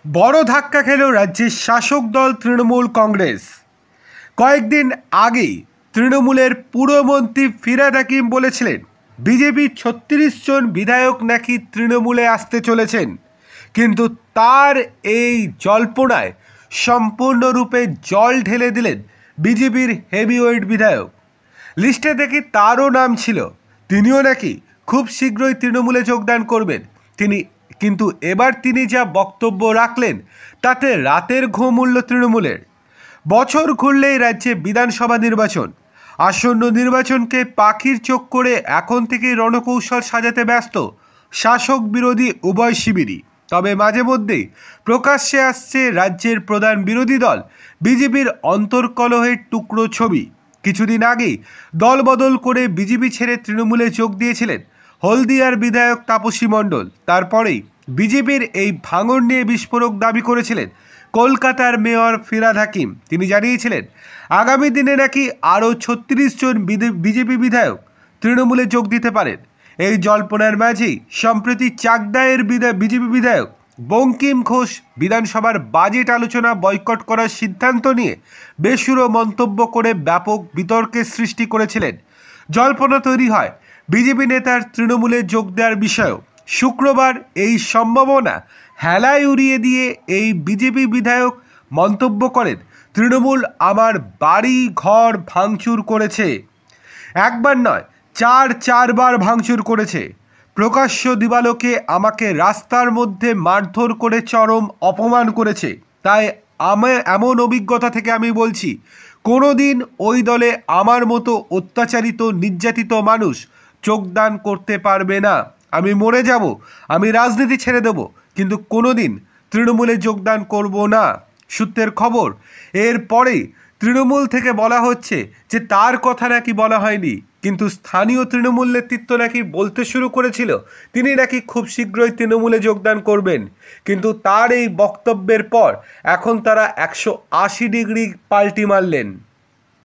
বড় ধাক্কা খেল রাজ্যের শাসক দল তৃণমূল কংগ্রেস। কয়েকদিন আগেই তৃণমূলের পুরমন্ত্রী ফিরহাদ হাকিম বলেছিলেন বিজেপির ৩৬ জন বিধায়ক নাকি তৃণমূলে আসতে চলেছেন, কিন্তু তার এই জল্পনায় সম্পূর্ণরূপে জল ঢেলে দিলেন বিজেপির হেভিওয়েট বিধায়ক। লিস্টে দেখি তারও নাম ছিল, তিনিও নাকি খুব শীঘ্রই তৃণমূলে যোগদান করবেন। কিন্তু এবার তিনি যা বক্তব্য রাখলেন তাতে রাতের ঘুম উড়ল তৃণমূলের। বছর ঘুরলেই রাজ্যে বিধানসভা নির্বাচন। আসন্ন নির্বাচনকে পাখির চোখ করে এখন থেকেই রণকৌশল সাজাতে ব্যস্ত শাসক বিরোধী উভয় শিবিরই। তবে মাঝে মধ্যেই প্রকাশ্যে আসছে রাজ্যের প্রধান বিরোধী দল বিজেপির অন্তর্কলহের টুকরো ছবি। কিছুদিন আগেই দল বদল করে বিজেপি ছেড়ে তৃণমূলে যোগ দিয়েছিলেন হলদিয়ার বিধায়ক তাপসী মণ্ডল। তারপরেই বিজেপির এই ভাঙন নিয়ে বিস্ফোরক দাবি করেছিলেন কলকাতার মেয়র ফিরহাদ হাকিম। তিনি জানিয়েছিলেন আগামী দিনে নাকি আরও ৩৬ জন বিজেপি বিধায়ক তৃণমূলে যোগ দিতে পারেন। এই জল্পনার মাঝেই সম্প্রতি চাকদাহের বিজেপি বিধায়ক বঙ্কিম ঘোষ বিধানসভার বাজেট আলোচনা বয়কট করার সিদ্ধান্ত নিয়ে বেসুরো মন্তব্য করে ব্যাপক বিতর্কের সৃষ্টি করেছিলেন। জল্পনা তৈরি হয় বিজেপি নেতার তৃণমূলে যোগ দেওয়ার বিষয়েও। শুক্রবার এই সম্ভাবনা হেলায় উড়িয়ে দিয়ে এই বিজেপি বিধায়ক মন্তব্য করেন তৃণমূল আমার বাড়ি ঘর ভাঙচুর করেছে, একবার নয় চারবার ভাঙচুর করেছে। প্রকাশ্য দিবালোকে আমাকে রাস্তার মধ্যে মারধর করে চরম অপমান করেছে। তাই এমন অভিজ্ঞতা থেকে আমি বলছি, কোনো দিন ওই দলে আমার মতো অত্যাচারিত নির্যাতিত মানুষ যোগদান করতে পারবে না। আমি মরে যাব, আমি রাজনীতি ছেড়ে দেব, কিন্তু কোনো দিন তৃণমূলে যোগদান করব না। সূত্রের খবর, এরপরেই তৃণমূল থেকে বলা হচ্ছে যে তার কথা নাকি বলা হয়নি, কিন্তু স্থানীয় তৃণমূল নেতৃত্ব নাকি বলতে শুরু করেছিল তিনি নাকি খুব শীঘ্রই তৃণমূলে যোগদান করবেন। কিন্তু তার এই বক্তব্যের পর এখন তারা 180 ডিগ্রি পাল্টি মারলেন।